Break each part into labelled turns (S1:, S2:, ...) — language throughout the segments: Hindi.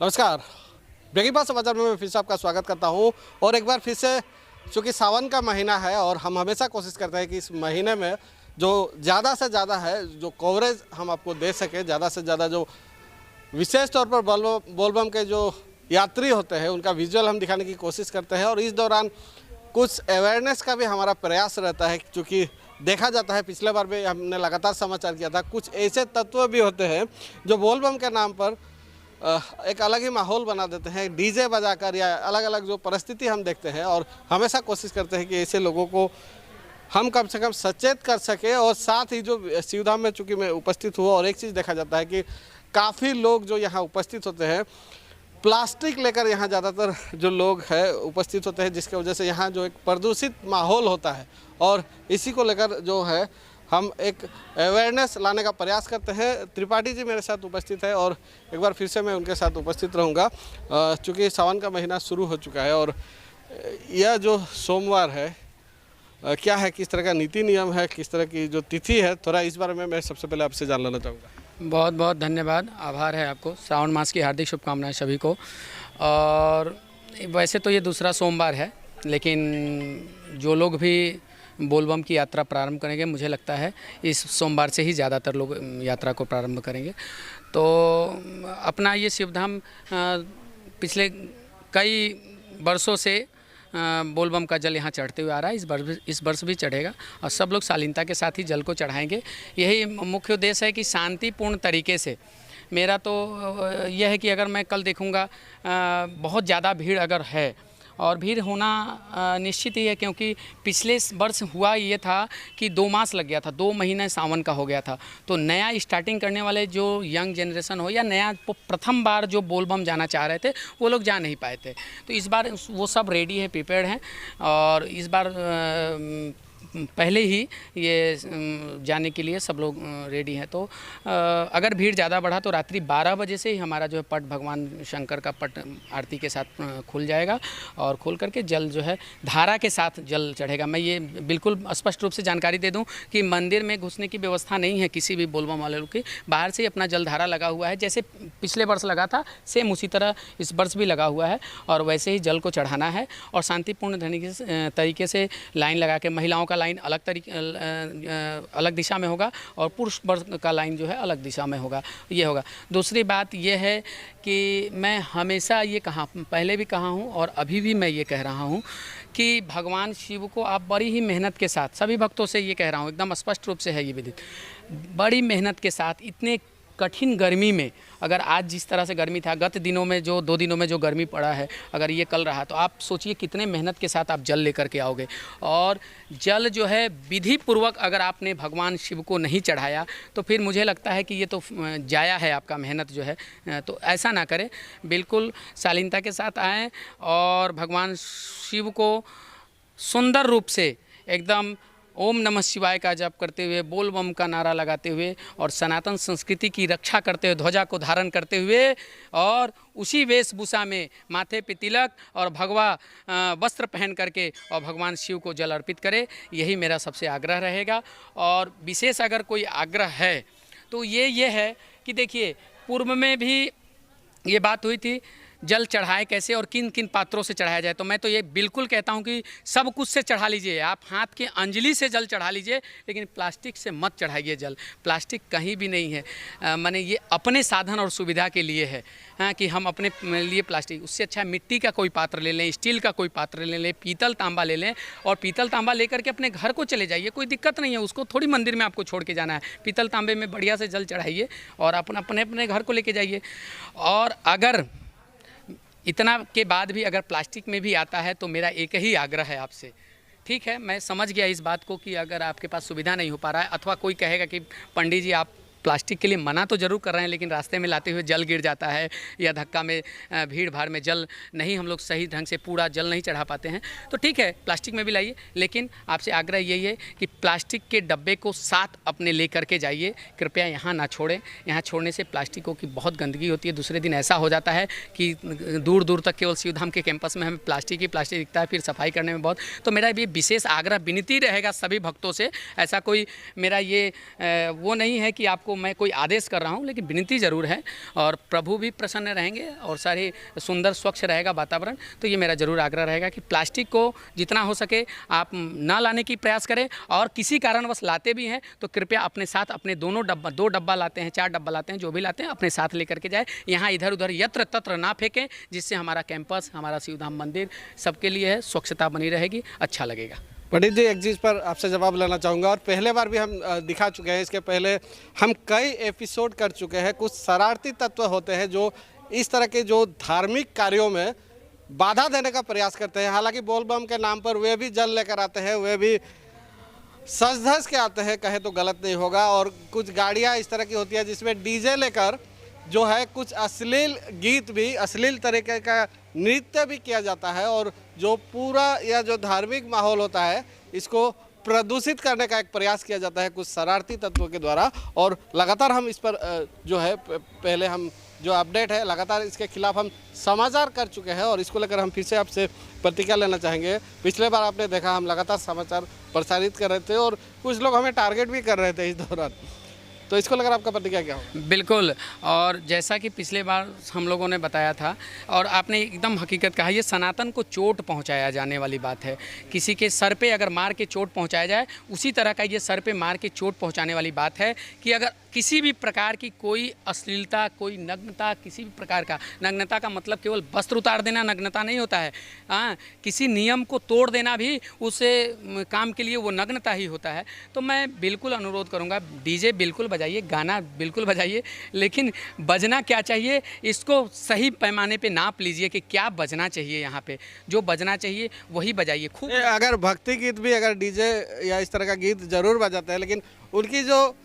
S1: नमस्कार, ब्रेकिंग पास समाचार में मैं फिर से आपका स्वागत करता हूं। और एक बार फिर से चूँकि सावन का महीना है और हम हमेशा कोशिश करते हैं कि इस महीने में जो ज़्यादा से ज़्यादा है जो कवरेज हम आपको दे सकें, ज़्यादा से ज़्यादा जो विशेष तौर पर बोलबम के जो यात्री होते हैं उनका विजुअल हम दिखाने की कोशिश करते हैं। और इस दौरान कुछ अवेयरनेस का भी हमारा प्रयास रहता है, क्योंकि देखा जाता है पिछले बार भी हमने लगातार समाचार किया था, कुछ ऐसे तत्व भी होते हैं जो बोलबम के नाम पर एक अलग ही माहौल बना देते हैं, डीजे बजाकर या अलग अलग जो परिस्थिति हम देखते हैं। और हमेशा कोशिश करते हैं कि ऐसे लोगों को हम कम से कम सचेत कर सके। और साथ ही जो शिवधाम में चूँकि मैं उपस्थित हुआ और एक चीज़ देखा जाता है कि काफ़ी लोग जो यहाँ उपस्थित होते हैं प्लास्टिक लेकर यहाँ ज़्यादातर जो लोग हैं उपस्थित होते हैं, जिसकी वजह से यहाँ जो एक प्रदूषित माहौल होता है। और इसी को लेकर जो है हम एक अवेयरनेस लाने का प्रयास करते हैं। त्रिपाठी जी मेरे साथ उपस्थित है और एक बार फिर से मैं उनके साथ उपस्थित रहूँगा, चूँकि सावन का महीना शुरू हो चुका है। और यह जो सोमवार है क्या है, किस तरह का नीति नियम है, किस तरह की जो तिथि है, थोड़ा इस बारे में मैं सबसे पहले आपसे जान लेना चाहूँगा।
S2: बहुत बहुत धन्यवाद, आभार है आपको। श्रावण मास की हार्दिक शुभकामनाएं सभी को। और वैसे तो ये दूसरा सोमवार है, लेकिन जो लोग भी बोलबम की यात्रा प्रारंभ करेंगे, मुझे लगता है इस सोमवार से ही ज़्यादातर लोग यात्रा को प्रारंभ करेंगे। तो अपना ये शिवधाम पिछले कई वर्षों से बोलबम का जल यहाँ चढ़ते हुए आ रहा है। इस वर्ष भी चढ़ेगा और सब लोग शालीनता के साथ ही जल को चढ़ाएंगे। यही मुख्य उद्देश्य है कि शांतिपूर्ण तरीके से। मेरा तो यह है कि अगर मैं कल देखूँगा बहुत ज़्यादा भीड़ अगर है, और भीड़ होना निश्चित ही है, क्योंकि पिछले वर्ष हुआ ये था कि 2 मास लग गया था, 2 महीने सावन का हो गया था। तो नया स्टार्टिंग करने वाले जो यंग जनरेशन हो या नया प्रथम बार जो बोलबम जाना चाह रहे थे वो लोग जा नहीं पाए थे। तो इस बार वो सब रेडी है, प्रिपेयर्ड हैं। और इस बार पहले ही ये जाने के लिए सब लोग रेडी हैं। तो अगर भीड़ ज़्यादा बढ़ा तो रात्रि 12 बजे से ही हमारा जो है पट भगवान शंकर का पट आरती के साथ खुल जाएगा और खोल करके जल जो है धारा के साथ जल चढ़ेगा। मैं ये बिल्कुल स्पष्ट रूप से जानकारी दे दूं कि मंदिर में घुसने की व्यवस्था नहीं है किसी भी बोलबम वाले लोग की। बाहर से ही अपना जल धारा लगा हुआ है, जैसे पिछले वर्ष लगा था सेम उसी तरह इस वर्ष भी लगा हुआ है। और वैसे ही जल को चढ़ाना है और शांतिपूर्ण तरीके से लाइन लगा के, महिलाओं का लाइन अलग दिशा में होगा और पुरुष वर्ग का लाइन जो है अलग दिशा में होगा, ये होगा। दूसरी बात यह है कि मैं हमेशा ये पहले भी कहा हूँ और अभी भी मैं ये कह रहा हूँ कि भगवान शिव को आप बड़ी ही मेहनत के साथ, सभी भक्तों से ये कह रहा हूँ, एकदम स्पष्ट रूप से है ये विदित, बड़ी मेहनत के साथ इतने कठिन गर्मी में, अगर आज जिस तरह से गर्मी था, गत दिनों में जो 2 दिनों में जो गर्मी पड़ा है, अगर ये कल रहा तो आप सोचिए कितने मेहनत के साथ आप जल लेकर के आओगे। और जल जो है विधि पूर्वक अगर आपने भगवान शिव को नहीं चढ़ाया तो फिर मुझे लगता है कि ये तो जाया है आपका मेहनत जो है। तो ऐसा ना करें, बिल्कुल शालीनता के साथ आएँ और भगवान शिव को सुंदर रूप से एकदम ओम नमः शिवाय का जप करते हुए, बोल बम का नारा लगाते हुए और सनातन संस्कृति की रक्षा करते हुए, ध्वजा को धारण करते हुए और उसी वेशभूषा में माथे पे तिलक और भगवा वस्त्र पहन करके और भगवान शिव को जल अर्पित करे। यही मेरा सबसे आग्रह रहेगा। और विशेष अगर कोई आग्रह है तो ये है कि देखिए, पूर्व में भी ये बात हुई थी जल चढ़ाए कैसे और किन किन पात्रों से चढ़ाया जाए। तो मैं तो ये बिल्कुल कहता हूँ कि सब कुछ से चढ़ा लीजिए, आप हाथ की अंजलि से जल चढ़ा लीजिए, लेकिन प्लास्टिक से मत चढ़ाइए जल। प्लास्टिक कहीं भी नहीं है, माने ये अपने साधन और सुविधा के लिए है। हाँ, कि हम अपने लिए प्लास्टिक, उससे अच्छा मिट्टी का कोई पात्र ले लें, स्टील का कोई पात्र ले लें, पीतल तांबा ले लें और पीतल तांबा लेकर के अपने घर को चले जाइए, कोई दिक्कत नहीं है। उसको थोड़ी मंदिर में आपको छोड़ के जाना है, पीतल तांबे में बढ़िया से जल चढ़ाइए और अपने घर को लेके जाइए। और अगर इतना के बाद भी अगर प्लास्टिक में भी आता है तो मेरा एक ही आग्रह है आपसे, ठीक है, मैं समझ गया इस बात को कि अगर आपके पास सुविधा नहीं हो पा रहा है, अथवा कोई कहेगा कि पंडित जी आप प्लास्टिक के लिए मना तो ज़रूर कर रहे हैं, लेकिन रास्ते में लाते हुए जल गिर जाता है या धक्का में भीड़ भाड़ में जल नहीं, हम लोग सही ढंग से पूरा जल नहीं चढ़ा पाते हैं, तो ठीक है प्लास्टिक में भी लाइए। लेकिन आपसे आग्रह यही है कि प्लास्टिक के डब्बे को साथ अपने ले करके जाइए, कृपया यहाँ ना छोड़ें। यहाँ छोड़ने से प्लास्टिकों की बहुत गंदगी होती है। दूसरे दिन ऐसा हो जाता है कि दूर दूर तक केवल शिवधाम के कैंपस में हमें प्लास्टिक ही प्लास्टिक दिखता है, फिर सफाई करने में बहुत। तो मेरा भी विशेष आग्रह विनती रहेगा सभी भक्तों से, ऐसा कोई मेरा ये वो नहीं है कि आपको मैं कोई आदेश कर रहा हूँ, लेकिन विनती ज़रूर है और प्रभु भी प्रसन्न रहेंगे और सारे सुंदर स्वच्छ रहेगा वातावरण। तो ये मेरा ज़रूर आग्रह रहेगा कि प्लास्टिक को जितना हो सके आप ना लाने की प्रयास करें, और किसी कारणवश लाते भी हैं तो कृपया अपने साथ अपने दोनों डब्बा, 2 डब्बा लाते हैं, 4 डब्बा लाते हैं, जो भी लाते हैं अपने साथ लेकर के जाए। यहाँ इधर उधर यत्र तत्र ना फेंकें, जिससे हमारा कैंपस, हमारा शिवधाम मंदिर सबके लिए है, स्वच्छता बनी रहेगी, अच्छा लगेगा।
S1: पंडित जी, एक चीज़ पर आपसे जवाब लेना चाहूँगा, और पहले बार भी हम दिखा चुके हैं, इसके पहले हम कई एपिसोड कर चुके हैं। कुछ शरारती तत्व होते हैं जो इस तरह के जो धार्मिक कार्यों में बाधा देने का प्रयास करते हैं। हालांकि बोल बम के नाम पर वे भी जल लेकर आते हैं, वे भी सज धज के आते हैं, कहे तो गलत नहीं होगा। और कुछ गाड़ियाँ इस तरह की होती है जिसमें डीजे लेकर जो है कुछ अश्लील गीत भी, अश्लील तरीके का नृत्य भी किया जाता है, और जो पूरा या जो धार्मिक माहौल होता है इसको प्रदूषित करने का एक प्रयास किया जाता है कुछ शरारती तत्वों के द्वारा। और लगातार हम इस पर जो है पहले हम जो अपडेट है लगातार इसके खिलाफ हम समाचार कर चुके हैं, और इसको लेकर हम फिर से आपसे प्रतिक्रिया लेना चाहेंगे। पिछले बार आपने देखा हम लगातार समाचार प्रसारित कर रहे थे और कुछ लोग हमें टारगेट भी कर रहे थे इस दौरान, तो इसको लेकर आपका प्रतिक्रिया क्या हो?
S2: बिल्कुल, और जैसा कि पिछले बार हम लोगों ने बताया था और आपने एकदम हकीकत कहा, ये सनातन को चोट पहुंचाया जाने वाली बात है। किसी के सर पे अगर मार के चोट पहुंचाया जाए, उसी तरह का ये सर पे मार के चोट पहुंचाने वाली बात है कि अगर किसी भी प्रकार की कोई अश्लीलता, कोई नग्नता, किसी भी प्रकार का, नग्नता का मतलब केवल वस्त्र उतार देना नग्नता नहीं होता है। किसी नियम को तोड़ देना भी उसे काम के लिए वो नग्नता ही होता है। तो मैं बिल्कुल अनुरोध करूँगा, डीजे बिल्कुल बजाइए, गाना बिल्कुल बजाइए, लेकिन बजना क्या चाहिए इसको सही पैमाने पे नाप लीजिए कि क्या बजना चाहिए। यहाँ पे जो बजना चाहिए वही बजाइए। खूब
S1: अगर भक्ति गीत भी अगर डीजे या इस तरह का गीत जरूर बजाते हैं, लेकिन उनकी जो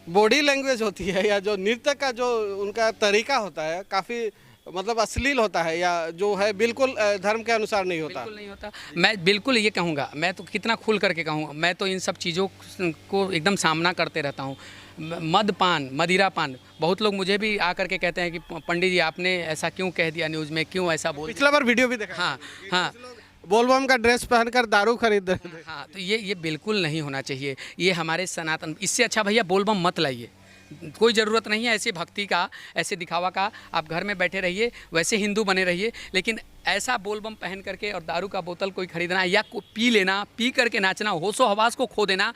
S1: बॉडी लैंग्वेज होती है या जो नृत्य का जो उनका तरीका होता है काफ़ी मतलब अश्लील होता है, या जो है बिल्कुल धर्म के अनुसार नहीं होता।
S2: बिल्कुल नहीं होता। मैं बिल्कुल ये कहूँगा, मैं तो कितना खुल करके कहूँगा, मैं तो इन सब चीज़ों को एकदम सामना करते रहता हूँ। मदपान, मदिरापान, बहुत लोग मुझे भी आकर के कहते हैं कि पंडित जी आपने ऐसा क्यों कह दिया न्यूज़ में, क्यों ऐसा बोल।
S1: पिछला बार वीडियो भी देखा।
S2: हाँ हाँ,
S1: बोलबम का ड्रेस पहनकर दारू खरीद रहे थे।
S2: हाँ, तो ये बिल्कुल नहीं होना चाहिए। ये हमारे सनातन, इससे अच्छा भैया बोलबम मत लाइए, कोई ज़रूरत नहीं है ऐसे भक्ति का, ऐसे दिखावा का। आप घर में बैठे रहिए, वैसे हिंदू बने रहिए, लेकिन ऐसा बोलबम पहन करके और दारू का बोतल कोई खरीदना या पी लेना, पी करके नाचना, होशो हवास को खो देना,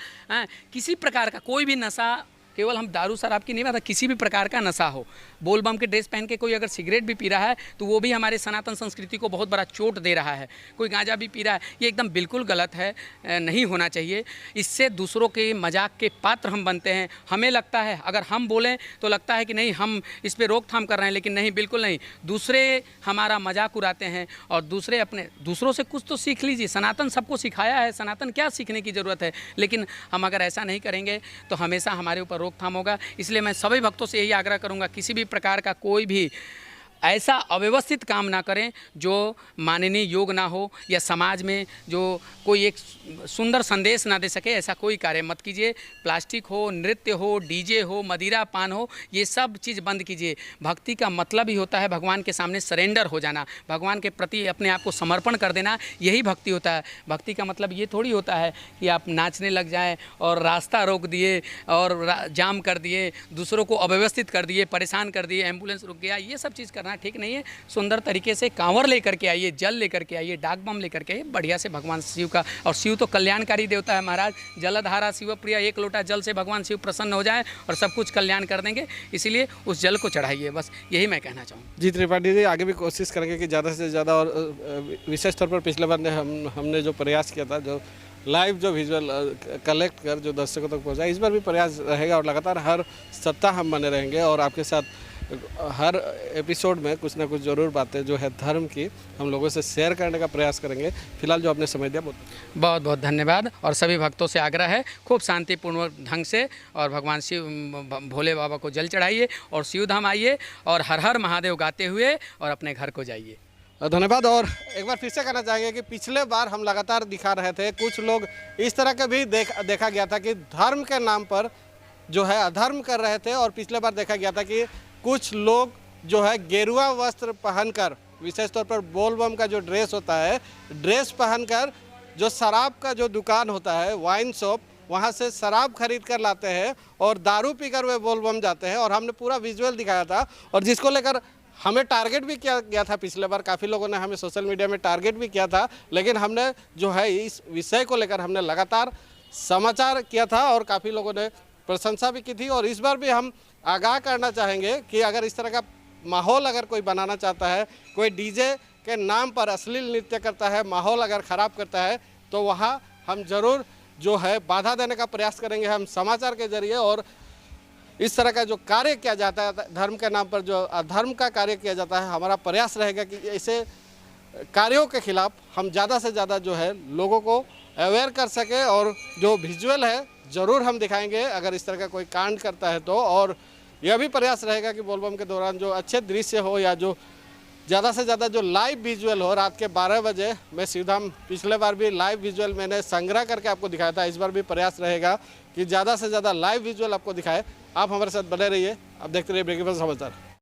S2: किसी प्रकार का कोई भी नशा, केवल हम दारू शराब की नहीं बात, किसी भी प्रकार का नशा हो, बोलबम के ड्रेस पहन के कोई अगर सिगरेट भी पी रहा है तो वो भी हमारे सनातन संस्कृति को बहुत बड़ा चोट दे रहा है। कोई गांजा भी पी रहा है, ये एकदम बिल्कुल गलत है, नहीं होना चाहिए। इससे दूसरों के मजाक के पात्र हम बनते हैं। हमें लगता है अगर हम बोलें तो लगता है कि नहीं हम इस पर रोकथाम कर रहे हैं, लेकिन नहीं, बिल्कुल नहीं। दूसरे हमारा मजाक उड़ाते हैं और दूसरे अपने, दूसरों से कुछ तो सीख लीजिए। सनातन सबको सिखाया है, सनातन क्या सीखने की ज़रूरत है, लेकिन हम अगर ऐसा नहीं करेंगे तो हमेशा हमारे ऊपर रोकथाम होगा। इसलिए मैं सभी भक्तों से यही आग्रह करूंगा, किसी भी प्रकार का कोई भी ऐसा अव्यवस्थित काम ना करें जो माननीय योग ना हो, या समाज में जो कोई एक सुंदर संदेश ना दे सके, ऐसा कोई कार्य मत कीजिए। प्लास्टिक हो, नृत्य हो, डीजे हो, मदिरा पान हो, ये सब चीज़ बंद कीजिए। भक्ति का मतलब ही होता है भगवान के सामने सरेंडर हो जाना, भगवान के प्रति अपने आप को समर्पण कर देना, यही भक्ति होता है। भक्ति का मतलब ये थोड़ी होता है कि आप नाचने लग जाएं और रास्ता रोक दिए और जाम कर दिए, दूसरों को अव्यवस्थित कर दिए, परेशान कर दिए, एम्बुलेंस रुक गया, ये सब चीज़ करना ठीक नहीं है। सुंदर तरीके से कांवर लेकर के आइए, जल लेकर के आइए, डाक बम लेकर के आइए, बढ़िया से भगवान शिव का, और शिव तो कल्याणकारी देवता है महाराज। जलधारा शिव प्रिया, एक लोटा जल से भगवान शिव प्रसन्न हो जाए और सब कुछ कल्याण कर देंगे, इसीलिए उस जल को चढ़ाइए, बस यही मैं कहना चाहूँगा।
S1: जी त्रिपाठी जी, आगे भी कोशिश करेंगे कि ज़्यादा से ज़्यादा, और विशेष तौर पर पिछले बार हमने जो प्रयास किया था, जो लाइव जो विजुअल कलेक्ट कर जो दर्शकों तक पहुँचाए, इस बार भी प्रयास रहेगा और लगातार हर सप्ताह हम बने रहेंगे और आपके साथ हर एपिसोड में कुछ ना कुछ ज़रूर बातें जो है धर्म की हम लोगों से शेयर करने का प्रयास करेंगे। फिलहाल जो आपने समय दिया
S2: बहुत बहुत धन्यवाद, और सभी भक्तों से आग्रह है खूब शांतिपूर्ण ढंग से और भगवान शिव भोले बाबा को जल चढ़ाइए और शिवधाम आइए और हर हर महादेव गाते हुए और अपने घर को जाइए।
S1: धन्यवाद। और एक बार फिर से कहना चाहेंगे कि पिछले बार हम लगातार दिखा रहे थे, कुछ लोग इस तरह के भी देखा गया था कि धर्म के नाम पर जो है अधर्म कर रहे थे, और पिछले बार देखा गया था कि कुछ लोग जो है गेरुआ वस्त्र पहनकर, विशेष तौर पर बोलबम का जो ड्रेस होता है, ड्रेस पहनकर जो शराब का जो दुकान होता है, वाइन शॉप, वहाँ से शराब खरीद कर लाते हैं और दारू पीकर वे बोलबम जाते हैं। और हमने पूरा विजुअल दिखाया था और जिसको लेकर हमें टारगेट भी किया गया था। पिछले बार काफ़ी लोगों ने हमें सोशल मीडिया में टारगेट भी किया था, लेकिन हमने जो है इस विषय को लेकर हमने लगातार समाचार किया था और काफ़ी लोगों ने प्रशंसा भी की थी। और इस बार भी हम आगाह करना चाहेंगे कि अगर इस तरह का माहौल अगर कोई बनाना चाहता है, कोई डीजे के नाम पर अश्लील नृत्य करता है, माहौल अगर ख़राब करता है, तो वहाँ हम ज़रूर जो है बाधा देने का प्रयास करेंगे हम समाचार के जरिए। और इस तरह का जो कार्य किया जाता है, धर्म के नाम पर जो अधर्म का कार्य किया जाता है, हमारा प्रयास रहेगा कि ऐसे कार्यों के खिलाफ हम ज़्यादा से ज़्यादा जो है लोगों को अवेयर कर सके। और जो विजुअल है ज़रूर हम दिखाएंगे अगर इस तरह का कोई कांड करता है तो। और यह भी प्रयास रहेगा कि बोलबम के दौरान जो अच्छे दृश्य हो या जो ज़्यादा से ज़्यादा जो लाइव विजुअल हो, रात के 12 बजे मैं सीधाम पिछले बार भी लाइव विजुअल मैंने संग्रह करके आपको दिखाया था। इस बार भी प्रयास रहेगा कि ज़्यादा से ज़्यादा लाइव विजुअल आपको दिखाए। आप हमारे साथ बने रहिए, आप देखते रहिए ब्रेकिंग न्यूज़ समाचार।